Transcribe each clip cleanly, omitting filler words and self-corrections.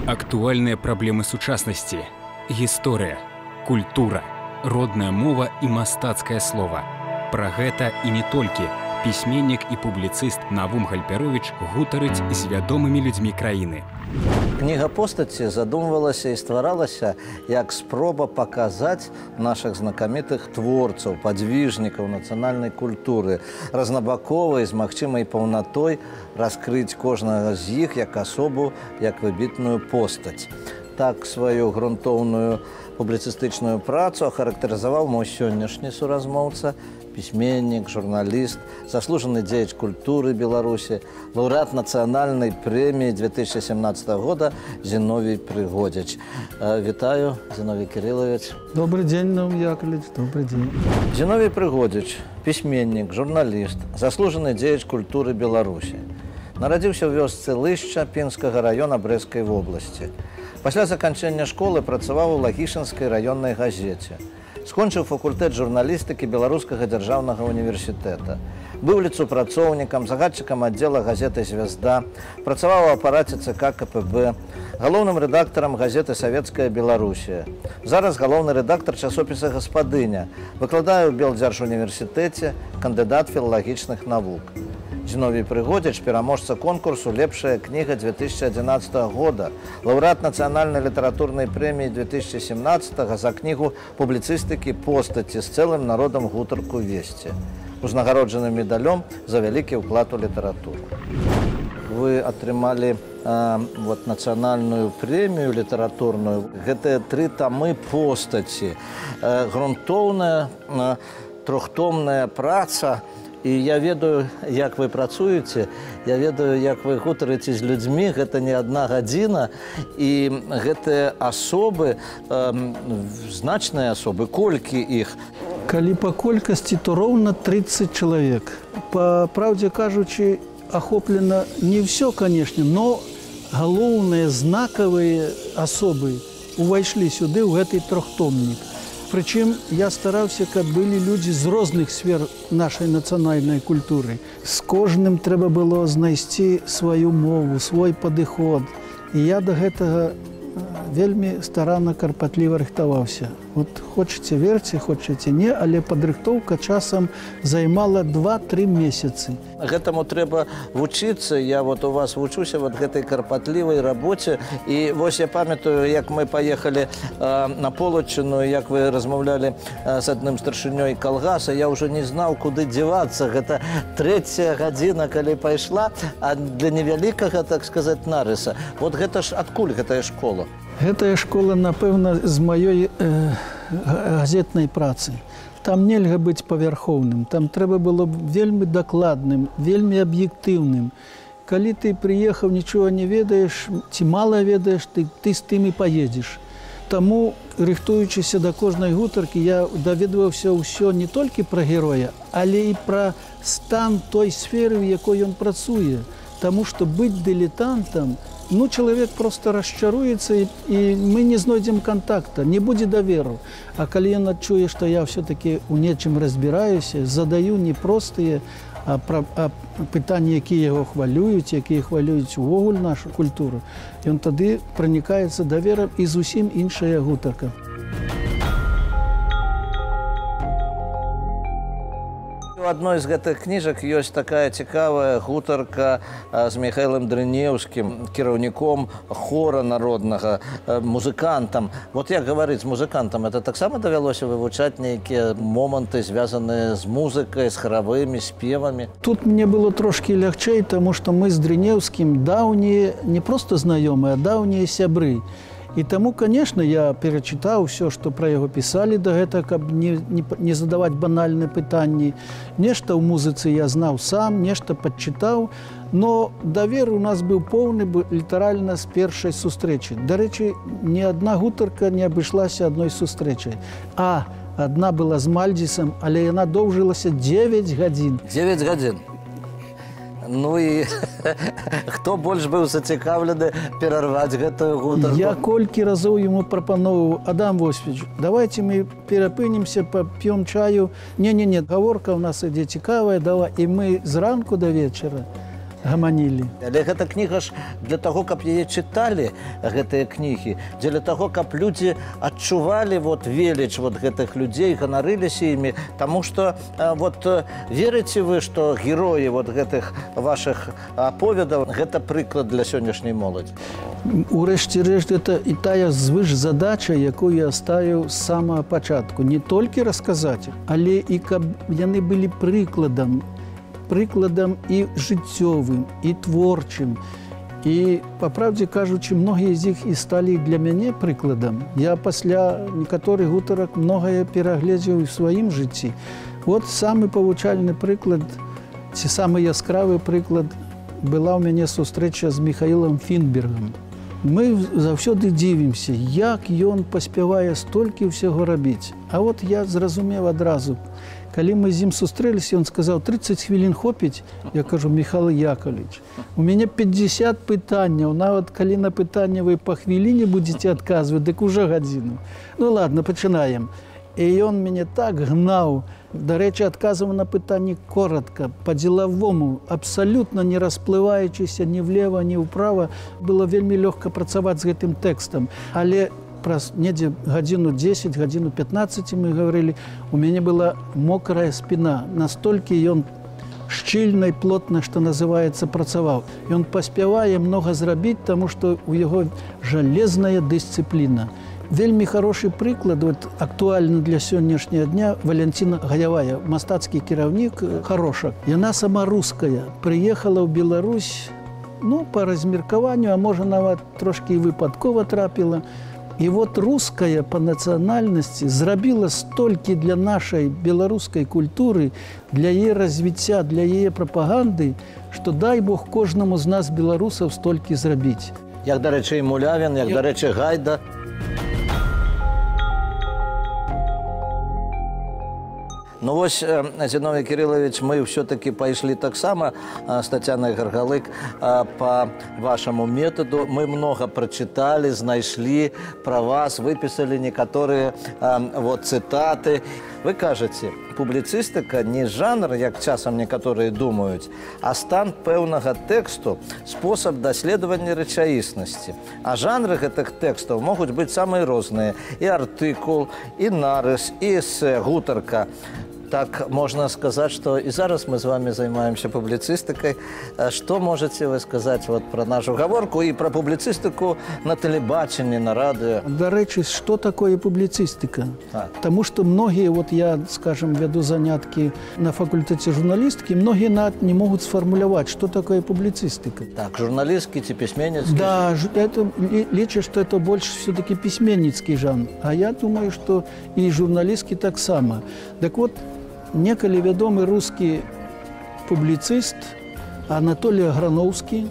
Актуальныя праблемы сучаснасці, гісторыя, культура, родная мова і мастацкае слова. Пра гэта і не толькі пісьменнік і публіцыст Навум Гальперовіч гутарыць з вядомымі людзьмі краіны. Кніга постаці задумвалася і стваралася як спроба паказаць нашых знакамітых творцаў, падвіжнікаў нацыянальнай культуры, разнабаковай, з магчымай паўнатой раскрыць кожнага з іх як асобу, як выбітную постаць. Так сваю грунтоўную публіцыстычную працу ахарактарызаваў мой сённяшні суразмоўца, пісьменнік, журналіст, заслужаны дзеяч культуры Беларусі, лаўрэат нацыянальнай прэміі 2017 года Зіновій Прыгодзіч. Вітаю, Зіновій Кириллович. Добрый день, Навум Яковлевич, добрый день. Зіновій Прыгодзіч, пісьменнік, журналіст, заслужаны дзеяч культуры Беларусі. Нарадзіўся ў вёсцы Лышча Пінскага раёна Брэсцкай вобласці. Пасля заканчэння школы працаваў у Лагішынскай раённай газеце. Скончыў факультэт журналістыкі Беларускага дзяржаўнага універсітэта. Быў ліцупрацоўнікам, загадчыкам аддзела газеты «Звезда», працаваў у апараце ЦК КПБ, галоўным рэдактарам газеты «Савецкая Беларусія». Зараз галоўны рэдактар часопіса «Гаспадыня», выкладае ў Белдзяржуніверсітэце, кандыдат філалагічных навук. Зіновій Прыгодзіч, пераможца конкурсу «Лепшая кніга» 2011 года, лаўрэат нацыянальнай літаратурнай прэміі 2017 за кнігу публіцыстыкі «Постаці» з цэлым народам гутарку «Весці», узнагароджаны медалём за вялікі ўклад у літаратуру. Вы атрымалі нацыянальную прэмію літаратурную. Гэтыя 3 тамы «Постаці». Грунтоўная, трохтомная праца. І я ведаю, як вы працуеце, я ведаю, як вы гутарыце з людзьмі, гэта не адна гадзіна, і гэтыя асобы, значныя асобы, колькі іх? Калі па колькасці, то роўна 30 чалавек. Па праўдзе кажучы, ахоплена не ўсё, канешне, но галоўныя знакавыя асобы увайшлі сюды, ў гэты трохтомнік. Прычым я стараўся, каб былі людзі з розных сфер нашай нацыянальнай культуры. З кожным трэба было знайсці сваю мову, свой падыход. І я да гэтага вельмі старанна, карпатліва рыхтаваўся. Вот хочаце верце, хочаце не, але падрыхтоўка часам займала 2-3 месяцы. Гэтаму трэба вучыцца. Я у вас вучуся гэтай карпатлівай рабоце. І вось я памятаю, як мы паехалі на Полачыну, як вы размаўлялі з адным старшынёй калгаса, я ўжо не знаў, куды дзевацца. Гэта 3-я гадзіна, калі пайшла, а для невялікага, так сказаць, нарыса. Вот гэта ж адкуль гэтая школа? Гэтая школа, напэўна, з маёй газетнай працы. Там нельга быць павярхоўным, там трэба было вельмі дакладным, вельмі аб'ектыўным. Калі ты прыехаў, нічога не ведаеш, ці мала ведаеш, ты з тым і паедзеш. Таму, рыхтуючыся да кожнай гутаркі, я даведваўся ўсё не толькі пра героя, але і пра стан той сферы, у якой ён працуе. Таму што быць дылетантам, чалавек проста расчаруецца, і мы не знойдзем кантакта, не будзе даверу. А калі ён адчуе, што я ўсё-такі ў нечым разбіраюся, задаю не простыя пытанні, якія яго хвалююць, якія хвалююць увогуле нашу культуру, ён тады пранікаецца даверам, і зусім іншая гутарка. У адной з гэтых кніжак ёсць такая цікавая гутарка з Михайлом Дрынеўскім, кіраўніком хора народнага, музыкантам. Вот як гаварыць з музыкантам, это таксама давялося вывучаць нейкія моманты, звязаныя з музыкай, з харавымі, спевамі? Тут мне было трошкі лягчэй, таму што мы з Дрынеўскім даўнія, не проста знаёмыя, а даўнія сябры. І таму, конечно, я перачытаў все, што пра яго пісалі да гэта, каб не задаваць банальныя пытанні. Нешта ў музыцы я знаў сам, нешта падчытаў, но давер у нас быў поўны літаральна з першай сустрэчы. Дарэчы, ні адна гутарка не абышлася адной сустрэчай. А адна была з Мальдзісам, але яна доўжылася 9 гадзін. 9 гадзін. Ну і хто больш быў зацікаўлены перарваць гэтую гутарку? Я колькі разоў яму прапановаў: Адам Восьмович, давайте мы перапынемся, пап'ём чаю. Не, гаворка ў нас ідзе цікавая, давай. І мы зранку да вечара гаманілі. Але гэта кніга ж для таго, каб яе чыталі, гэтыя кнігі, дзеля таго, каб людзі адчувалі веліч гэтых людзей, ганарыліся імі, таму што верыце вы, што героі гэтых вашых аповедаў гэта прыклад для сённяшняй моладзі? Урэшце рэшт, гэта і тая звышзадача, якую я ставіў з самага пачатку. Не толькі расказаць, але і каб яны былі прыкладам і жыццёвым, і творчым. І, па праўдзе кажучы, многія з іх і сталі для мяне прыкладам. Я пасля некаторых гутарак многае перагледзеў у сваім жыцці. Вот самы павучальны прыклад, ці самы яскравы прыклад, была ў мяне сустрэча з Михаілам Фінбергам. Мы заўсёды дзівімся, як ён паспявае столькі ўсяго рабіць. А вот я зразумеў адразу. Калі мы з ім сустрэліся, ён сказаў: 30 хвілін хопіць. Я кажу: Михаил Яковлевич, у мяне 50 пытанняў. Нават калі на пытанне вы па хвіліне будзеце адказваць, дык ужо гадзіну. Ну ладно, пачынаем. І ён мяне так гнаў. Дарэчы, адказваў на пытанні коротка, па-дзелавому, абсалютна не расплываючыся ні влева, ні ўправа. Было вельмі лёгка працаваць з гэтым тэкстам. Але праз недзе гадзіну 10, гадзіну 15 мы гаварылі, у мяне была мокрая спіна. Настолькі ён шчыльна і плотна, што называецца, працаваў. Ён паспявае многа зрабіць, таму што ў яго жалезная дысцыпліна. Вельмі хорошы прыклад, актуальны для сённяшняга дня, Валянціна Гаявая, мастацкі кіраўнік Харошак. Яна сама руская, прыехала ў Беларусь, па размеркаванню, а можа нават трошкі і выпадкова трапіла. І руская па нацыянальнасці зрабіла столькі для нашай беларускай культуры, для яе развіцця, для яе прапаганды, што дай Бог кожнаму з нас, беларусаў, столькі зрабіць. Як, дарэчы, і Мулявін, як, дарэчы, Гайда. Ну вось, Зіновій Кирилович, мы все-таки пайшлі таксама з Тацянай Гаргалык по вашаму методу. Мы много прочитали, знайшлі пра вас, выпісалі некаторыя цытаты. Вы кажаце, публіцыстыка не жанр, як часам некаторыя думаюць, а стан пэўнага тэксту, спосаб даследавання рэчаіснасці. А жанры гэтых тэкстаў могуць быць самыя розныя. І артыкул, і нарыс, і эсэ, гутарка. Так можно сказать, что и зараз мы с вами занимаемся публицистикой. Что можете вы сказать про нашу гаворку и про публицистику на телебачении, на радио? До речи, что такое публицистика? Потому что многие, я, скажем, веду занятки на факультете журналистики, многие не могут сформулировать, что такое публицистика. Так, журналистский, письменницкий? Да, это лечит, что это больше все-таки письменницкий жанр. А я думаю, что и журналистский так само. Так вот, некалі вядомы русский публицист Анатолий Аграновский,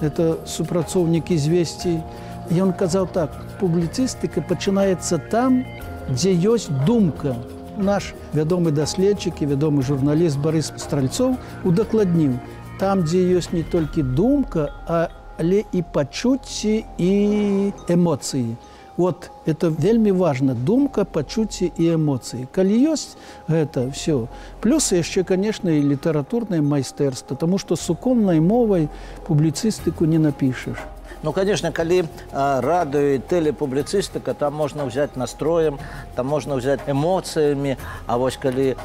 это супрацоўнік «Известий», и он казаў так: публицистика пачынаецца там, дзе ёсць думка. Наш вядомы даследчык і вядомы журналіст Борис Стральцов удакладніў: там, дзе ёсць не толькі думка, але і пачуцці і эмоцыі. Вот это вельмі важно, думка, пачуцці і эмоцыі. Калі ёсць гэта все, плюс яшчэ, конечно, і літаратурнае майстэрства, тому што суконнай мовай публіцыстыку не напішаш. Ну, конечно, калі радыё і тэлепубліцыстыка, там можна ўзяць настроем, там можна ўзяць эмоцыямі, а вось калі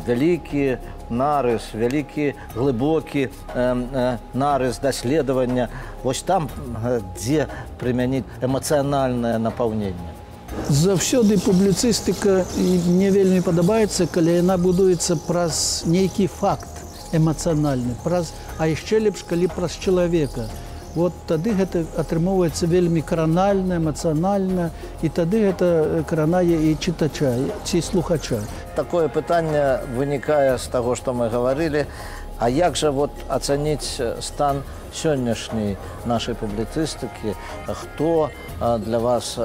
вялікі нарыс, вялікі глыбокі нарыс даследавання, вось там, дзе прымяніць эмацыянальнае напаўненне. Заўсёды публіцыстыка мне вельмі падабаецца, калі яна будуецца праз нейкі факт эмацыянальны, а яшчэ лепш, калі праз чалавека. Вот тады гэта атрымоўваецца вельмі кранальна, эмацыянальна, і тады гэта кранае і чытача, ці слухача. Такое пытанне вынікае з таго, што мы гаварылі. А як жа ацаніць стан сённяшняй нашай публіцыстыкі? Хто для вас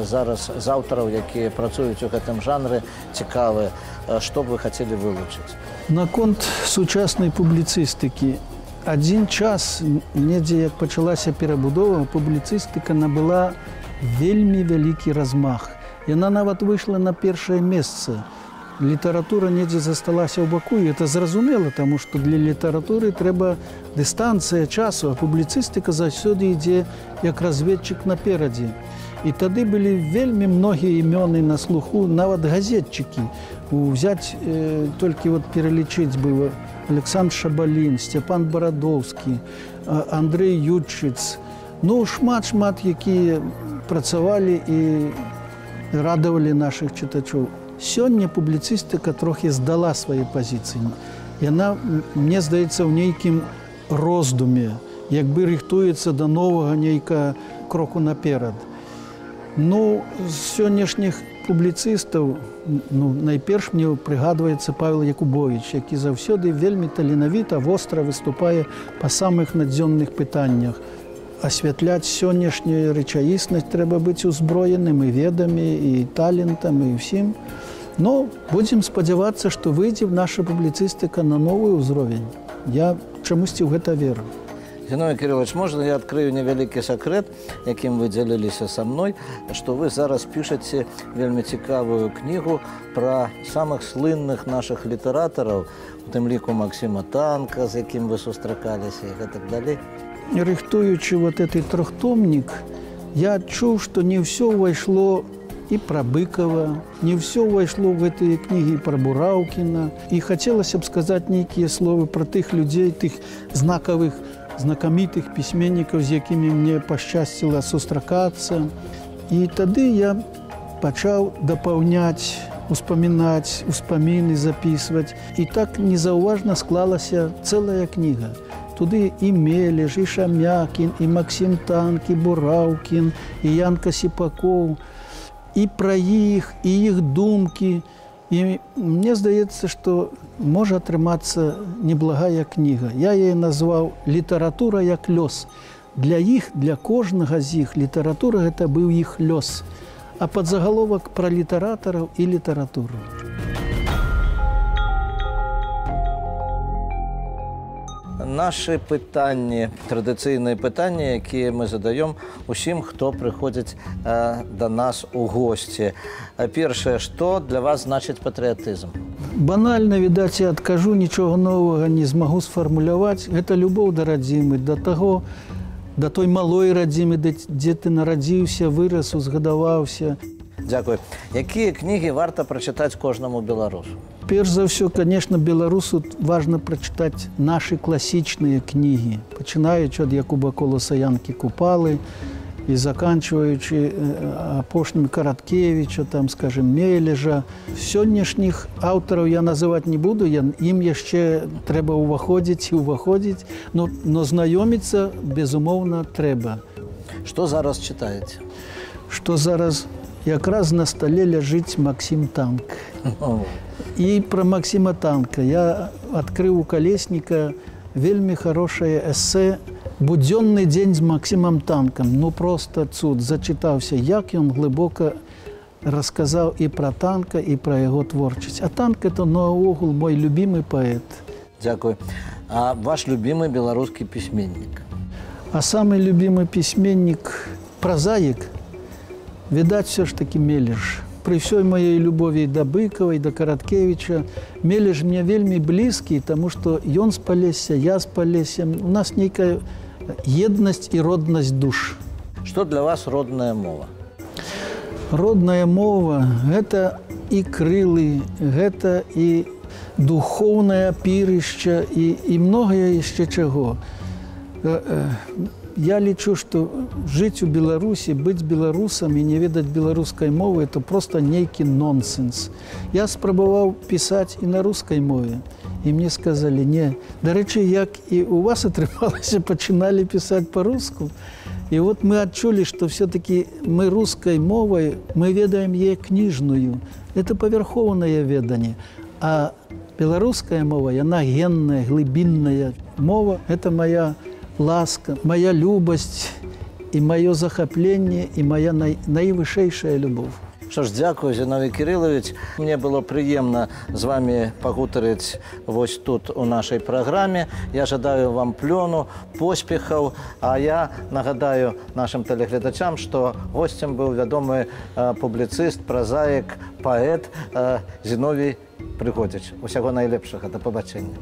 зараз з аўтараў, якія працуюць у гэтым жанры, цікавы? Што б вы хацелі вылучыць? Наконт сучаснай публіцыстыкі. Адзін час, недзе як пачалася перабудова, публіцыстыка набыла вельмі вялікі размах. Яна нават выйшла на першае месца. Літаратура недзе засталася ў баку, і это зразумела, таму што для літаратуры трэба дыстанцыя часу, а публіцыстыка заўсёды ідзе як разведчык наперадзе. І тады былі вельмі многія імёны на слуху, нават газетчыкі. Узяць толькі пералічыць было Александр Шабалін, Сцяпан Барадоўскі, Андрэй Ютчыц. Ну, шмат, якія працавалі і радавалі нашых чытачоў. Сёння публіцыстыка трохі здала свае пазіцыі. Яна, мне здаецца, ў нейкім роздуме, як бы рыхтуецца да новага нейкага кроку наперад. Ну, з сённяшніх публіцыстаў, найперш мне прыгадваецца Павел Якубович, які заўсёды вельмі таленавіта, востра выступае па самых надзённых пытаннях. Асвятляць сённяшнюю рэчаіснасць трэба быць узброеным і ведамі, і талентам, і ўсім. Но будзем спадзявацца, што выйдзе наша публіцыстыка на новы ўзровень. Я чамусьці ў гэта веру. Зіновій Кирилович, можна я адкрыю невялікі сакрэт, якім вы дзяліліся са мной, што вы зараз пішаце вельмі цікавую кнігу пра самых слынных нашых літаратараў, у тым ліку Максіма Танка, з якім вы сустракаліся і гэтак далей. Рыхтуючы гэты трохтомнік, я адчуў, што не ўсё ўвайшло і пра Быкова, не ўсё ўвайшло ў гэтыя кнігі пра Бураўкіна. І хацелася б сказаць нейкія словы пра тых людзей, тых знакамітых пісьменнікаў, з якімі мне пашчасціла сустракацца. І тады я пачаў дапаўняць, успамінаць, успаміны запісваць. І так незаўважна склалася цэлая кніга. Туды і Мележ, і Шамякін, і Максім Танк, і Бураўкін, і Янка Сіпакоў, і пра іх, і іх думкі. І мне здаецца, што можа атрымацца неблагая кніга. Я яе назваў «Літаратура як лёс». Для іх, для кожнага з іх літаратура гэта быў іх лёс. А падзагаловак пра літаратараў і літаратуру. Нашы пытанні, традыцыйныя пытанні, якія мы задаём усім, хто прыходзіць да нас у госці. Першае, што для вас значыць патрыятызм? Банальна, відаць, я адкажу, нічога новага не змагу сфармуляваць. Гэта любоў да радзімы, да той малой радзімы, дзе ты нарадзіўся, вырас, узгадаваўся. Дзякуй. Якія кнігі варта прачытаць кожнаму беларусу? Перш за ўсё, конечно, беларусу важна прачытаць нашы класічныя кнігі, пачынаючы ад Якуба Коласа «Янкі Купалы» і заканчваючы апошнім Караткевіча, там, скажем, Мележа. Сённяшніх аўтараў я называць не буду, ім яшчэ трэба ўваходзіць і ўваходзіць, но знаёміцца, безумоўна, трэба. Што зараз чытаеце? Што зараз? Якраз на стале ляжыць Максім Танк. І пра Максіма Танка я адкрыў у Калесніка вельмі хорошае эсэ «Будзённы дзень з Максімам Танкам». Ну, проста цуд. Зачытаўся, як ён глыбока расказаў і пра Танка, і пра яго творчасць. А Танк – это, наогул, мой любімы паэт. Дзякуй. А ваш любімы беларускі пісьменнік? А самы любімы пісьменнік – празаік, відаць, все ж таки Мележ. Пры ўсёй маёй любові да Быкова і да Караткевіча Мележ мне вельмі блізкі, таму што ён з Палесся, я з Палесся. У нас нейкая еднасць і роднасць душ. Што для вас родная мова? Родная мова – гэта і крылы, гэта і духоўнае апірышча, і многае яшчэ чаго. я лічу, што жыць у Беларусі, быць беларусам і не ведаць беларускай мовы – это просто нейкі нонсенс. Я спрабаваў пісаць і на рускай мове, і мне сказалі, не. Дарэчы, як і у вас атрымалася, пачыналі пісаць па-руску. І вот мы адчулі, што все-таки мы рускай мовай, мы ведаем яе кніжную. Это павярхоўнае веданне. А беларуская мова, яна генная, глыбінная мова. Это моя ласка, моя любасць і маё захапленне і моя найвышэйшая любоў. Что ж, дзякую, Зіновій Кирилович. Мне было прыемна з вами пагутарыць вось тут у нашай праграме. Я жадаю вам плёну, поспехаў. А я нагадаю нашим тэлегледачам, што госцем быў вядомы публіцыст, празаік, паэт Зіновій Прыходзіч. Усяго найлепшага. Да пабачэння.